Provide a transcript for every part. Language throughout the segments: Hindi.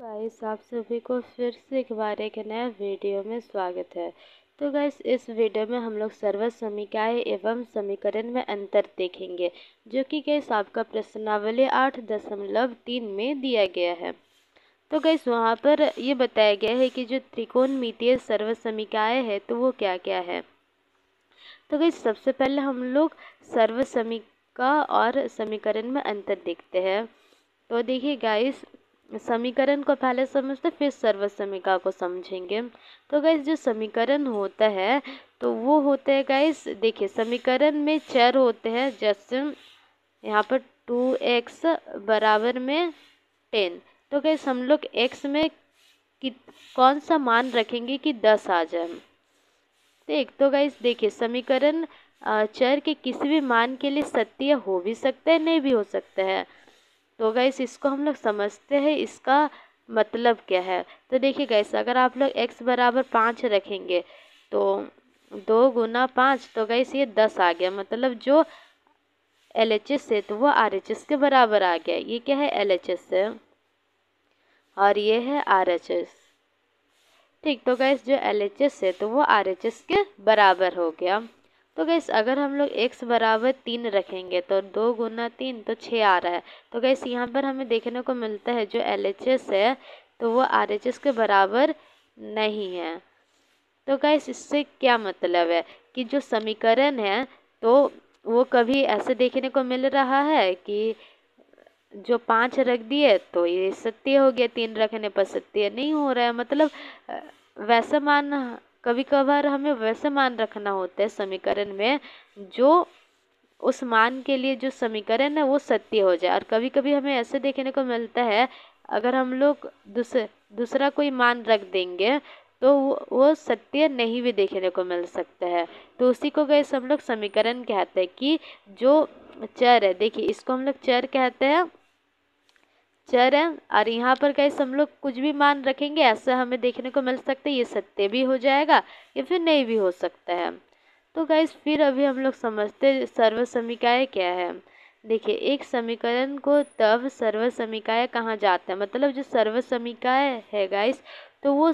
गाइस आप सभी को फिर से एक बार एक नया वीडियो में स्वागत है। तो गाइस इस वीडियो में हम लोग सर्वज समीकरण एवं समीकरण में अंतर देखेंगे, जो कि गाइस आपका प्रश्नावली 8.3 में दिया गया है। तो गाइस वहाँ पर ये बताया गया है कि जो त्रिकोणमितीय सर्वज समीकरण है तो वो क्या क्या है। तो गाइस सबसे पहले हम लोग सर्वज समीकरण और समीकरण में अंतर देखते हैं। तो देखिए गाइस, समीकरण को पहले समझते फिर सर्वज समीकरण को समझेंगे। तो गाइस जो समीकरण होता है तो वो होता है गाइस, देखिए समीकरण में चर होते हैं, जैसे यहाँ पर 2x बराबर में 10। तो गाइस हम लोग x में कौन सा मान रखेंगे कि 10 आ जाए। तो गाइस देखिए समीकरण चर के किसी भी मान के लिए सत्य हो भी सकता है, नहीं भी हो सकता है। तो गाइस इसको हम लोग समझते हैं, इसका मतलब क्या है। तो देखिए गाइस, अगर आप लोग x बराबर 5 रखेंगे तो 2 गुना 5, तो गाइस ये 10 आ गया। मतलब जो LHS है तो वो RHS के बराबर आ गया। ये क्या है, LHS है और ये है RHS। ठीक, तो गाइस जो LHS है तो वो RHS के बराबर हो गया। तो गैस अगर हम लोग x बराबर 3 रखेंगे तो 2 गुना 3 तो 6 आ रहा है। तो गैस यहाँ पर हमें देखने को मिलता है जो LHS है तो वो RHS के बराबर नहीं है। तो गैस इससे क्या मतलब है कि जो समीकरण है तो वो कभी ऐसे देखने को मिल रहा है कि जो 5 रख दिए तो ये सत्य हो गया, 3 रखने पर सत्य नहीं हो रहा है। मतलब वैसा मान, कभी कभार हमें वैसे मान रखना होता है समीकरण में जो उस मान के लिए जो समीकरण है वो सत्य हो जाए। और कभी कभी हमें ऐसे देखने को मिलता है, अगर हम लोग दूसरा कोई मान रख देंगे तो वो सत्य नहीं भी देखने को मिल सकता है। तो उसी को गैस हम लोग समीकरण कहते हैं कि जो चर है, देखिए इसको हम लोग चर कहते हैं, चर है। और यहाँ पर गैस हम लोग कुछ भी मान रखेंगे ऐसा हमें देखने को मिल सकता है, ये सत्य भी हो जाएगा या फिर नहीं भी हो सकता है। तो गैस फिर अभी हम लोग समझते सर्वज समीकरण क्या है। देखिए एक समीकरण को तब सर्वज समीकरण कहा जाता है, मतलब जो सर्वज समीकरण है गैस तो वो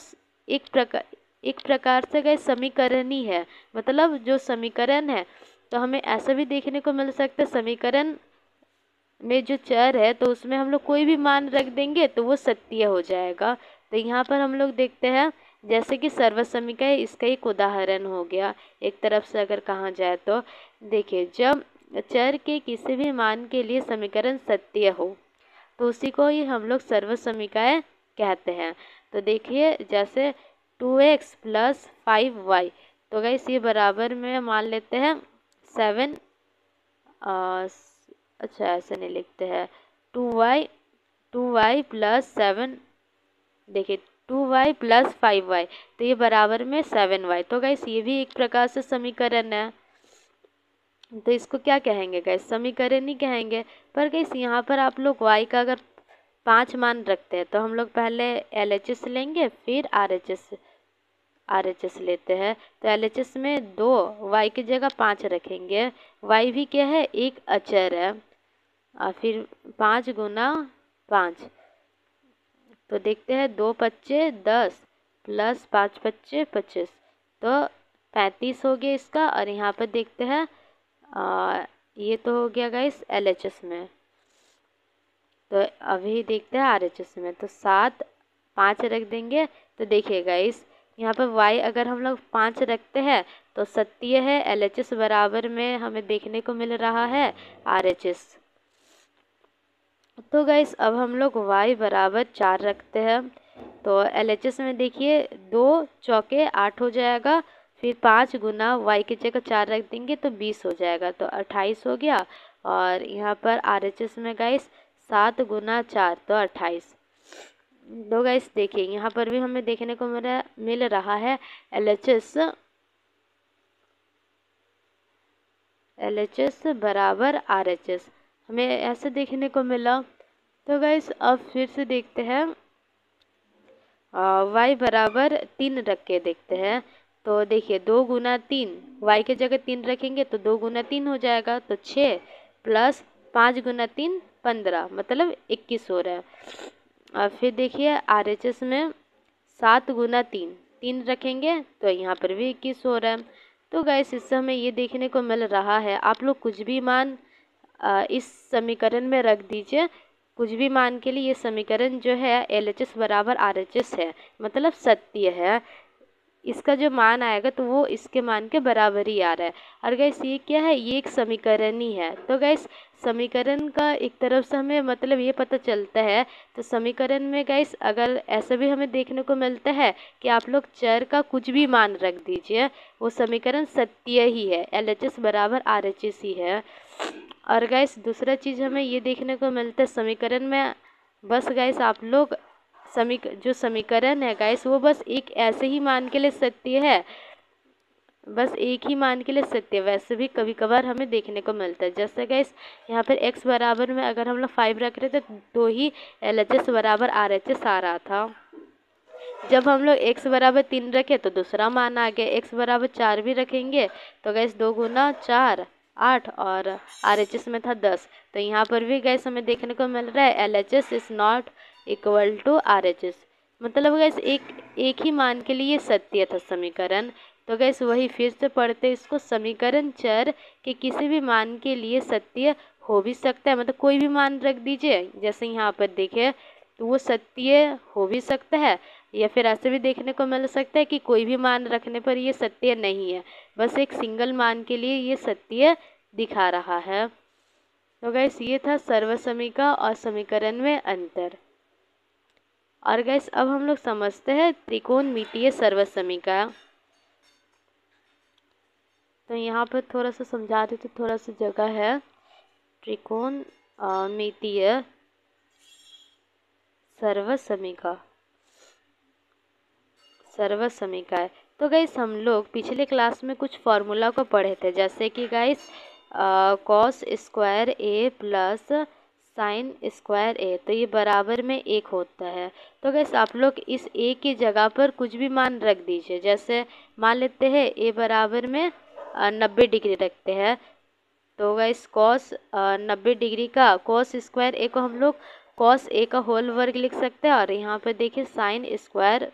एक प्रकार से गैस समीकरण ही है। मतलब जो समीकरण है तो हमें ऐसा भी देखने को मिल सकता है, समीकरण में जो चर है तो उसमें हम लोग कोई भी मान रख देंगे तो वो सत्य हो जाएगा। तो यहाँ पर हम लोग देखते हैं जैसे कि सर्वज समीकरण इसका एक उदाहरण हो गया एक तरफ से अगर कहा जाए तो। देखिए जब चर के किसी भी मान के लिए समीकरण सत्य हो तो उसी को ही हम लोग सर्वज समीकरण कहते हैं। तो देखिए जैसे 2x + 5y, तो गाइस ये बराबर में मान लेते हैं 7, अच्छा ऐसे नहीं लिखते हैं, 2y + 7, देखिए 2y + 5y, तो ये बराबर में 7y। तो गाइस ये भी एक प्रकार से समीकरण है। तो इसको क्या कहेंगे गाइस, समीकरण ही कहेंगे। पर गाइस यहाँ पर आप लोग y का अगर 5 मान रखते हैं तो हम लोग पहले LHS लेंगे फिर RHS लेते हैं। तो LHS में 2, y की जगह 5 रखेंगे। y भी क्या है, एक अचर है। और फिर 5 गुना 5, तो देखते हैं 2 पच्चे 10 + 5 पच्चे 25, तो 35 हो गया इसका। और यहाँ पर देखते हैं ये तो हो गया गाइस LHS में। तो अभी देखते हैं RHS में, तो 7 5 रख देंगे। तो देखिए गाइस यहाँ पर y अगर हम लोग 5 रखते हैं तो सत्य है, LHS बराबर में हमें देखने को मिल रहा है RHS। तो गाइस अब हम लोग y बराबर 4 रखते हैं तो LHS में देखिए 2 चौके 8 हो जाएगा। फिर 5 गुना y की जगह 4 रख देंगे तो 20 हो जाएगा, तो 28 हो गया। और यहाँ पर RHS में गाइस 7 गुना 4 तो 28। तो गाइस देखिए यहाँ पर भी हमें देखने को मिल रहा है LHS बराबर RHS, हमें ऐसे देखने को मिला। तो गाइस अब फिर से देखते हैं y बराबर 3 रख के देखते हैं। तो देखिए 2 गुना 3, y की जगह 3 रखेंगे तो 2 गुना 3 हो जाएगा, तो 6 + 5 गुना 3 15, मतलब 21 हो रहा है। और फिर देखिए RHS में 7 गुना 3 रखेंगे तो यहाँ पर भी 21 हो रहा है। तो गाइस इससे हमें ये देखने को मिल रहा है, आप लोग कुछ भी मान इस समीकरण में रख दीजिए, कुछ भी मान के लिए ये समीकरण जो है LHS बराबर RHS है, मतलब सत्य है। इसका जो मान आएगा तो वो इसके मान के बराबर ही आ रहा है। और गाइस ये क्या है, ये एक समीकरण ही है। तो गाइस समीकरण का एक तरफ से हमें मतलब ये पता चलता है, तो समीकरण में गाइस अगर ऐसा भी हमें देखने को मिलता है कि आप लोग चर का कुछ भी मान रख दीजिए, वो समीकरण सत्य ही है, LHS बराबर RHS ही है। और गाइस दूसरा चीज़ हमें ये देखने को मिलता है समीकरण में, बस गाइस आप लोग जो समीकरण है गाइस वो बस एक ऐसे ही मान के लिए सत्य है, बस एक ही मान के लिए सत्य। वैसे भी कभी कभार हमें देखने को मिलता है, जैसे गाइस यहाँ पर x बराबर में अगर हम लोग 5 रख रहे थे तो ही LHS बराबर RHS आ रहा था। जब हम लोग x बराबर 3 रखे तो दूसरा मान आ गया, x बराबर 4 भी रखेंगे तो गैस 2 गुना 4 8 और RHS में था 10। तो यहाँ पर भी गैस हमें देखने को मिल रहा है LHS is not equal to RHS, मतलब गैस एक ही मान के लिए सत्य था समीकरण। तो गैस वही फिर से पढ़ते इसको, समीकरण चर के किसी भी मान के लिए सत्य हो भी सकता है, मतलब कोई भी मान रख दीजिए, जैसे यहाँ पर देखिए तो वो सत्य हो भी सकता है, या फिर ऐसे भी देखने को मिल सकता है कि कोई भी मान रखने पर ये सत्य नहीं है, बस एक सिंगल मान के लिए ये सत्य दिखा रहा है। तो गैस ये था सर्वसमीका और समीकरण में अंतर। और गैस अब हम लोग समझते हैं त्रिकोणमितीय सर्वसमीका। तो यहाँ पर थोड़ा सा समझा देते, थोड़ा सा जगह है। त्रिकोणमितीय सर्वसमीका है। तो गाइस हम लोग पिछले क्लास में कुछ फॉर्मूला को पढ़े थे, जैसे कि गाइस कॉस स्क्वायर ए प्लस साइन स्क्वायर ए, तो ये बराबर में 1 होता है। तो गाइस आप लोग इस ए की जगह पर कुछ भी मान रख दीजिए, जैसे मान लेते हैं ए बराबर में 90 डिग्री रखते हैं, तो गाइस कॉस 90 डिग्री का कॉस स्क्वायर ए को हम लोग कॉस ए का होल वर्ग लिख सकते हैं, और यहाँ पर देखिए साइन स्क्वायर,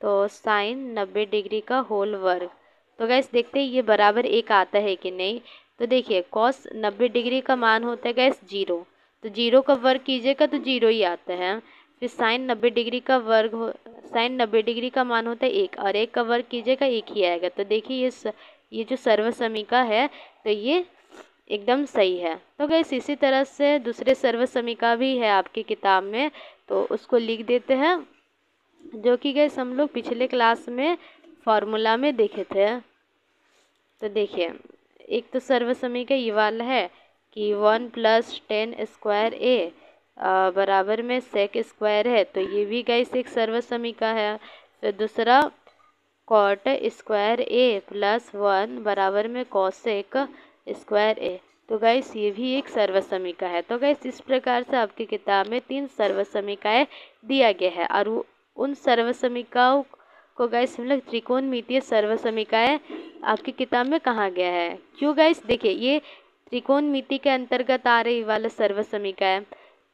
तो साइन 90 डिग्री का होल वर्ग। तो गैस देखते हैं ये बराबर 1 आता है कि नहीं। तो देखिए कॉस 90 डिग्री का मान होता है गैस 0, तो 0 का वर्ग कीजिएगा तो 0 ही आता है। फिर साइन 90 डिग्री का वर्ग साइन 90 डिग्री का मान होता है 1, और 1 का वर्ग कीजिएगा 1 ही आएगा। तो देखिए ये जो सर्वसमीका है तो ये एकदम सही है। तो गैस इसी तरह से दूसरे सर्वसमीका भी है आपकी किताब में, तो उसको लिख देते हैं, जो कि गैस हम लोग पिछले क्लास में फॉर्मूला में देखे थे। तो देखिए एक तो सर्वसमीका ये वाला है कि 1 + 10 स्क्वायर ए बराबर में सेक स्क्वायर है, तो ये भी गैस एक सर्वसमीका है। फिर दूसरा कॉट स्क्वायर ए प्लस 1 बराबर में कॉसेक स्क्वायर ए, तो गैस ये भी एक सर्वसमीका है। तो गैस इस प्रकार से आपकी किताब में 3 सर्वसमीकाएं दिया गया है, और उन सर्वसमीकाओं को गैस हम लोग त्रिकोणमितीय सर्वसमीकाएं आपकी किताब में कहा गया है। क्यों गैस, देखिए ये त्रिकोणमिति के अंतर्गत आ रही वाला सर्वसमीका है,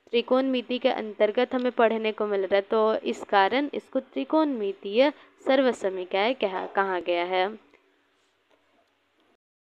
त्रिकोणमिति के अंतर्गत हमें पढ़ने को मिल रहा है, तो इस कारण इसको त्रिकोणमितीय सर्वसमीकाएं कहा गया है।